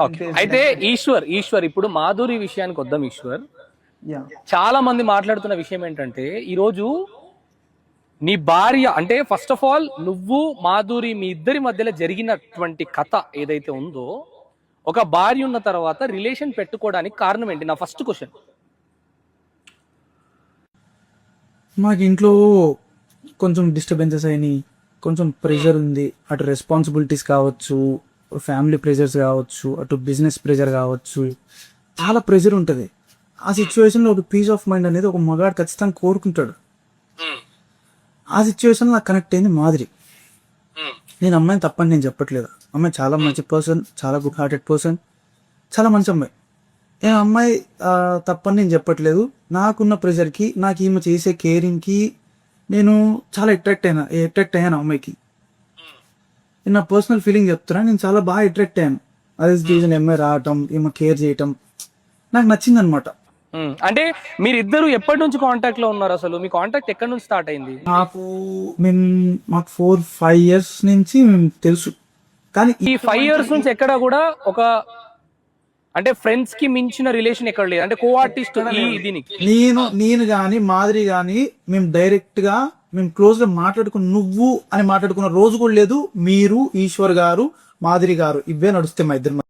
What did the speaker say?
Okay. అయితే ఈశ్వర్ ఇప్పుడు మాధురి విషయానికి వద్దాం. ఈశ్వర్, యా చాలా మంది మాట్లాడుతున్న విషయం ఏంటంటే ఈరోజు నీ భార్య అంటే ఫస్ట్ ఆఫ్ ఆల్ నువ్వు మాధురి మీ ఇద్దరి మధ్యలో జరిగినటువంటి కథ ఏదైతే ఉందో, ఒక భార్య ఉన్న తర్వాత రిలేషన్ పెట్టుకోవడానికి కారణం ఏంటి? నా ఫస్ట్ క్వశ్చన్. మాకు ఇంట్లో కొంచెం డిస్టర్బెన్సెస్ అయినాయి, కొంచెం ప్రెషర్ ఉంది. అటు రెస్పాన్సిబిలిటీస్ కావచ్చు, ఫ్యామిలీ ప్రెషర్స్ కావచ్చు, అటు బిజినెస్ ప్రెషర్ కావచ్చు, చాలా ప్రెషర్ ఉంటుంది. ఆ సిచ్యువేషన్లో ఒక పీస్ ఆఫ్ మైండ్ అనేది ఒక మగాడు ఖచ్చితంగా కోరుకుంటాడు. ఆ సిచ్యువేషన్ నాకు కనెక్ట్ అయింది మాదిరి. నేను అమ్మాయిని తప్పని నేను చెప్పట్లేదు. అమ్మాయి చాలా మంచి పర్సన్, చాలా గుడ్ హార్టెడ్ పర్సన్, చాలా మంచి అమ్మాయి. నేను అమ్మాయి తప్పని నేను చెప్పట్లేదు. నాకున్న ప్రెషర్కి, నాకు ఈమె చేసే కేరింగ్కి నేను చాలా అట్రాక్ట్ అయ్యాను అమ్మాయికి. నేను నా పర్సనల్ ఫీలింగ్ చెప్తున్నా, నేను చాలా బాగా అట్రాక్ట్ అయ్యాను. అదే రీజన్ అమ్మాయి రావటం, ఈమె కేర్ చేయటం నాకు నచ్చింది అనమాట. మీరిద్దరు ఎప్పటి నుంచి కాంటాక్ట్ లో ఉన్నారు? అసలు మీ కాంటాక్ట్ ఎక్కడి నుంచి స్టార్ట్ అయింది? మాకు 4-5 years నుంచి మేము తెలుసు. కానీ ఈ 5 years నుంచి ఎక్కడ కూడా ఒక అంటే ఫ్రెండ్స్ కి మించిన రిలేషన్ ఎక్కడ లేదు, అంటే కో ఆర్టిస్ట్ దీనికి. నేను గాని మాదిరి గాని మేము డైరెక్ట్ గా మేము క్లోజ్ గా నువ్వు అని మాట్లాడుకున్న రోజు కూడా లేదు. మీరు, ఈశ్వర్ గారు, మాదిరి గారు ఇవే నడుస్తాయి మా ఇద్దరు.